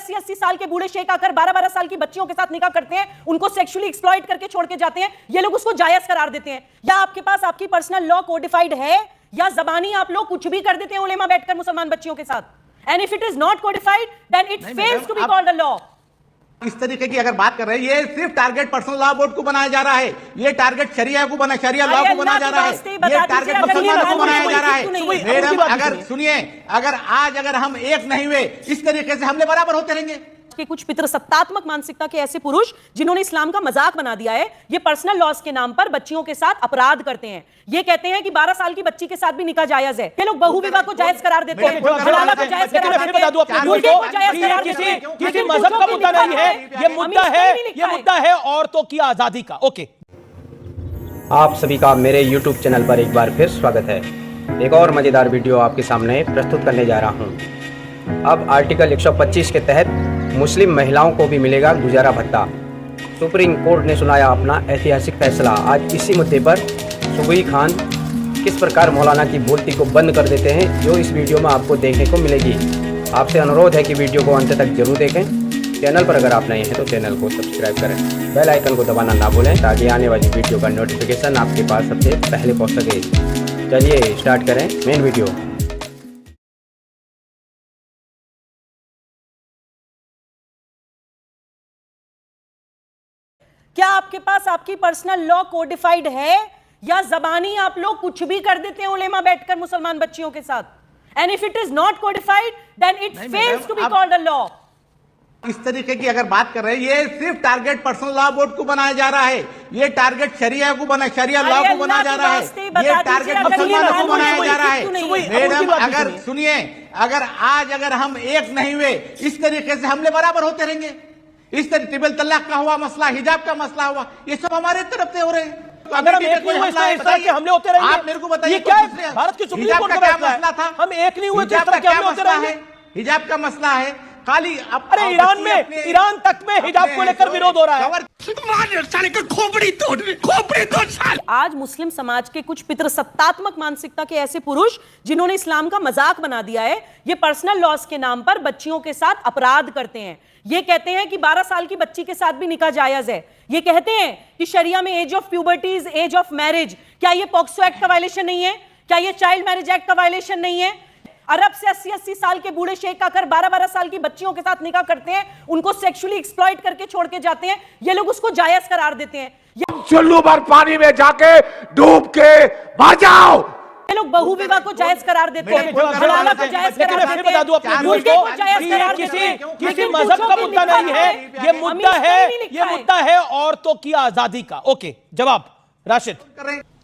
80-80 साल के बूढ़े शेख आकर 12-12 साल की बच्चियों के साथ निकाह करते हैं, उनको सेक्सुअली एक्सप्लॉइट करके छोड़ के जाते हैं, ये लोग उसको जायज करार देते हैं। या आपके पास आपकी पर्सनल लॉ कोडिफाइड है, या जबानी आप लोग कुछ भी कर देते हैं उलेमा बैठकर मुसलमान बच्चियों के साथ। And if it is not codified then it fails to be called a law. इस तरीके की अगर बात कर रहे हैं, ये सिर्फ टारगेट पर्सनल लॉ बोर्ड को बनाया जा रहा है, ये टारगेट शरिया लॉ को बनाया जा रहा है, ये टारगेट मुसलमानों को बनाया जा रहा है। मैडम अगर सुनिए, अगर हम एक नहीं हुए, इस तरीके से हमले बराबर होते रहेंगे। के कुछ पितृसत्तात्मक मानसिकता के ऐसे पुरुष जिन्होंने इस्लाम का मजाक बना दिया है, ये पर्सनल लॉस के नाम पर बच्चियों के साथ अपराध करते हैं। ये कहते हैं कि 12 साल की बच्ची के साथ भी निकाह जायज है। ये लोग बहु विवाह को जायज करार देते हैं, हलाला को जायज करार देते हैं, मुर्गे को जायज करार देते हैं। किसी मजहब का मुद्दा नहीं है, ये मुद्दा है औरतों की आजादी का। ओके, आप सभी का मेरे YouTube चैनल पर एक बार फिर स्वागत है। एक और मजेदार वीडियो आपके सामने प्रस्तुत करने जा रहा हूं। अब आर्टिकल 125 के तहत मुस्लिम महिलाओं को भी मिलेगा गुजारा भत्ता। सुप्रीम कोर्ट ने सुनाया अपना ऐतिहासिक फैसला। आज इसी मुद्दे पर सुबही खान किस प्रकार मौलाना की बोलती को बंद कर देते हैं, जो इस वीडियो में आपको देखने को मिलेगी। आपसे अनुरोध है कि वीडियो को अंत तक जरूर देखें। चैनल पर अगर आप नए हैं तो चैनल को सब्सक्राइब करें, बेल आइकन को दबाना ना भूलें ताकि आने वाली वीडियो का नोटिफिकेशन आपके पास सबसे पहले पहुँच सके। चलिए स्टार्ट करें मेन वीडियो। क्या आपके पास आपकी पर्सनल लॉ कोडिफाइड है, या जबानी आप लोग कुछ भी कर देते हैं उलेमा बैठकर मुसलमान बच्चियों के साथ? And if it is not codified then it fails to be called a law. इस तरीके की अगर बात कर रहे हैं, ये सिर्फ टारगेट पर्सनल लॉ बोर्ड को बनाया जा रहा है, ये टारगेट शरिया लॉ को बनाया जा रहा है, ये टारगेट मुसलमानों को बनाया जा रहा है। मैडम अगर सुनिए, अगर हम एक नहीं हुए, इस तरीके से हमले बराबर होते रहेंगे। इस तरह ट्रिपल तलाक का हुआ मसला, हिजाब का मसला हुआ, ये सब हमारे तरफ से हो रहे हैं। अगर हम एक नहीं हुए, इस तरह के हमले होते रहेंगे। आप मेरे को बताइए, ये क्या है? भारत की सुप्रीम कोर्ट का मसला था, हम एक नहीं हुए तो इस तरह के हमले होते रहेंगे। हिजाब का मसला है खाली। अरे ईरान तक में हिजाब को लेकर विरोध हो रहा है। आज मुस्लिम समाज के कुछ पितृसत्तात्मक मानसिकता के ऐसे पुरुष जिन्होंने इस्लाम का मजाक बना दिया है, ये पर्सनल लॉस के नाम पर बच्चियों के साथ अपराध करते हैं। ये कहते हैं कि 12 साल की बच्ची के साथ भी निकाह जायज है। ये कहते हैं कि शरिया में age of puberty is age of marriage. क्या ये पॉक्सो एक्ट का वायलेशन नहीं है? क्या ये चाइल्ड मैरिज एक्ट का वायलेशन नहीं है? अरब से 80-80 साल के बूढ़े शेख आकर 12-12 साल की बच्चियों के साथ निकाह करते हैं, उनको सेक्सुअली एक्सप्लॉइट करके छोड़ के जाते हैं, ये लोग उसको जायज करार देते हैं। चुल्लू भर पानी में जाके डूब के बचाओ। ये लोग बहु विवाह को जायज करार देते हैं, हलाला को जायज करार देते हैं, मुर्गे को जायज करार देते हैं। किसी मजहब का मुद्दा नहीं है, ये मुद्दा है औरतों की आजादी का। ओके, जवाब राशिद।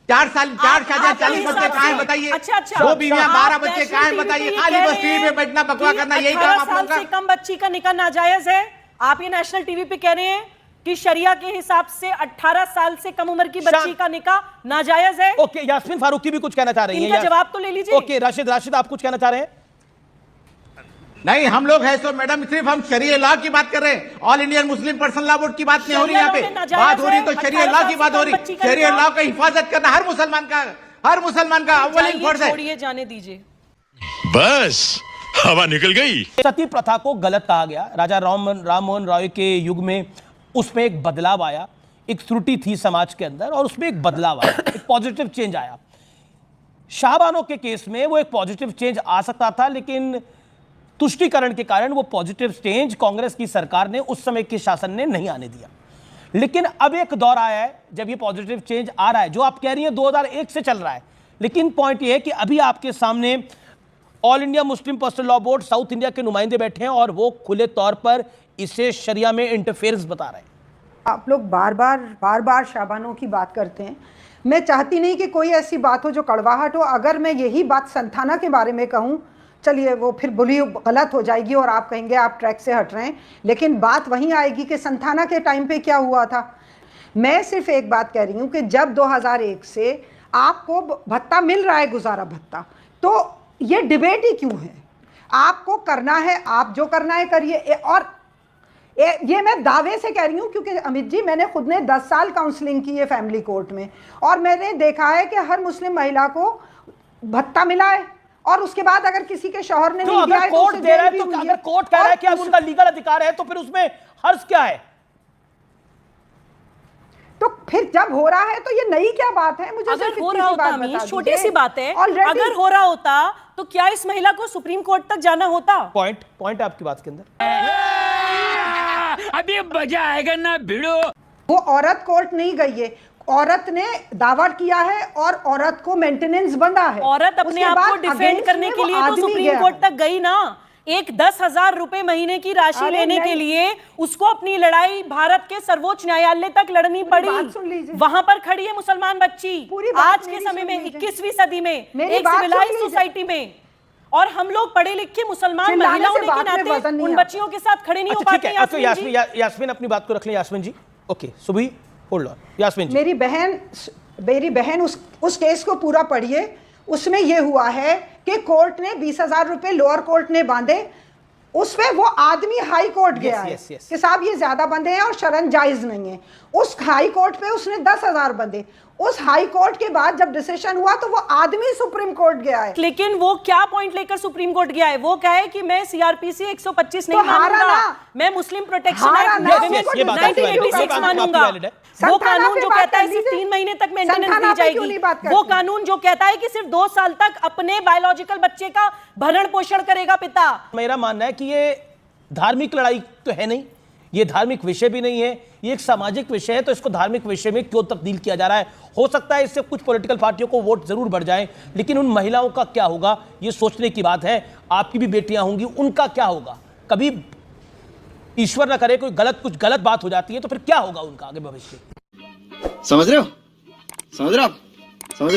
4 शादियां 40 बच्चे कहाँ हैं बताइए? अच्छा, 2 बीवियां 12 बच्चे कहाँ हैं बताइए? खाली बस टीवी पे बैठना बकवा करना, यही काम आप लोगों का। से कम बच्ची का निकाह नाजायज है। आप ये नेशनल टीवी पे कह रहे हैं कि शरिया के हिसाब से 18 साल से कम उम्र की बच्ची का निकाह नाजायज है। ओके, यास्मीन फारूकी भी कुछ कहना चाह रही हैं। इनका जवाब तो ले लीजिए। ओके, राशिद आप कुछ कहना चाह रहे हैं? नहीं, हम लोग है सो मैडम सिर्फ हम शरिया लॉ की बात कर रहे हैं, all Indian Muslim personal law board की बात नहीं हो रही। यहाँ पे बात हो रही तो शरिया लॉ की बात हो रही। शरिया लॉ का हिफाजत करना हर मुसलमान का अव्वल फर्ज है। छोड़िए, जाने दीजिए, बस हवा निकल गई। सती प्रथा को गलत कहा गया। राजा राम मोहन रॉय के युग में उसमें एक बदलाव आया, एक त्रुटि थी समाज के अंदर और उसमें एक बदलाव आया, एक पॉजिटिव चेंज आया। शाहबानो के केस में वो एक पॉजिटिव चेंज आ सकता था, लेकिन तुष्टीकरण के कारण वो पॉजिटिव चेंज कांग्रेस की सरकार ने उस समय के शासन ने नहीं आने दिया। लेकिन अब एक दौर आया है जब ये पॉजिटिव चेंज आ रहा है, जो आप कह रही हैं 2001 से चल रहा है। लेकिन पॉइंट ये है कि अभी आपके सामने all India Muslim personal law board south India के नुमाइंदे बैठे हैं और वो खुले तौर पर इसे शरिया में इंटरफेरेंस बता रहे हैं। आप लोग बार बार शाबानों की बात करते हैं। मैं चाहती नहीं कि कोई ऐसी बात हो जो कड़वाहट हो। अगर मैं यही बात संथाना के बारे में कहूँ, चलिए वो फिर बुरी गलत हो जाएगी और आप कहेंगे आप ट्रैक से हट रहे हैं, लेकिन बात वहीं आएगी कि संथाना के टाइम पे क्या हुआ था। मैं सिर्फ एक बात कह रही हूँ कि जब 2001 से आपको भत्ता मिल रहा है, गुजारा भत्ता, तो ये डिबेट ही क्यों है? आपको करना है, आप जो करना है करिए। और ये मैं दावे से कह रही हूँ क्योंकि अमित जी, मैंने खुद ने 10 साल काउंसलिंग की है फैमिली कोर्ट में, और मैंने देखा है कि हर मुस्लिम महिला को भत्ता मिला है और उसके बाद अगर किसी के शौहर ने तो नहीं दिया अगर है तो कोर्ट उसे दे रहा है, जेल भी तो हुई अगर कोर्ट कह रहा है और कि अब उनका लीगल अधिकार है, तो फिर उसमें हर्ज क्या है? तो फिर जब हो रहा है तो ये नई क्या बात है? मुझे अगर सिर्फ हो इतनी रहा सी होता बात अमीश, बता छोटी दीजिए। सी बात है, Already- अगर हो रहा होता तो क्या इस महिला को सुप्रीम कोर्ट तक जाना होता? पॉइंट है आपकी बात के अंदर। अभी मजा आएगा ना भिड़ो। वो औरत कोर्ट नहीं गई है, औरत ने दावा किया है और औरत को मेंटेनेंस बंधा है। औरत अपने उसके आप को बाद डिफेंड against करने में के वो लिए तो आदमी सुप्रीम गया कोर्ट है। तक गई ना। एक 10,000 रुपए महीने की राशि अरे लेने के नहीं। लिए उसको अपनी लड़ाई भारत के सर्वोच्च न्यायालय तक लड़नी पड़ी। बात सुन लीजिए। वहां पर खड़ी है मुसलमान बच्ची पूरी बात आज के मेरी समय सुन में लीजिए। 21वीं सदी में मेरी एक बात सुन सिविलाइज लीजिए। सोसाइटी में, और हम लोग पढ़े लिखे मुसलमान चिल्लाने महिला से होने के बात में नाते वजन नहीं उन आता। बच्चियों के साथ खड़े नहीं हो अच्छा ठीक पाते। है, तो यास्मीन जी, यास्मीन अपनी बात को रख लें। यास्मीन जी, ओके, सुबह होल्ड ऑन। यास्मीन जी, मेरी बहन उस केस को पूरा पढ़िए। उसमें यह हुआ है कि कोर्ट ने 20,000 रुपए लोअर कोर्ट ने बांधे, उसमें वो आदमी हाई कोर्ट गया है yes. कि साहब ये ज्यादा बंधे हैं और शरण जायज नहीं है। उस हाई कोर्ट पे उसने 10,000 बंधे। उस हाई कोर्ट के बाद जब डिसीजन हुआ तो वो आदमी सुप्रीम कोर्ट गया है। लेकिन वो क्या पॉइंट लेकर सुप्रीम कोर्ट गया है? वो कहे कि मैं सीआरपीसी 125 नहीं तो हारा मानूंगा, ना। मैं मुस्लिम प्रोटेक्शन हारा ना, एक्ट उसको ये बात आपकी 1986 valid है। मानूंगा। valid है। वो संथाना कानून पे जो बात कहता है कर सिर्फ लीजिए। 3 महीने तक मेंटेनेंस संथाना दी पे क्यों नहीं बात जाएगी। वो करते? कानून जो कहता है कि सिर्फ 2 साल तक अपने बायोलॉजिकल बच्चे का भरण पोषण करेगा पिता। मेरा मानना है कि ये धार्मिक लड़ाई तो है नहीं, ये धार्मिक विषय भी नहीं है, ये एक सामाजिक विषय है। तो इसको धार्मिक विषय में क्यों तब्दील किया जा रहा है? हो सकता है इससे कुछ पॉलिटिकल पार्टियों को वोट जरूर बढ़ जाए, लेकिन उन महिलाओं का क्या होगा ये सोचने की बात है। आपकी भी बेटियां होंगी, उनका क्या होगा? कभी ईश्वर ना करे कोई कुछ गलत बात हो जाती है तो फिर क्या होगा उनका आगे भविष्य? समझ रहे हो? समझ रहे हो आप? समझ रहे हो?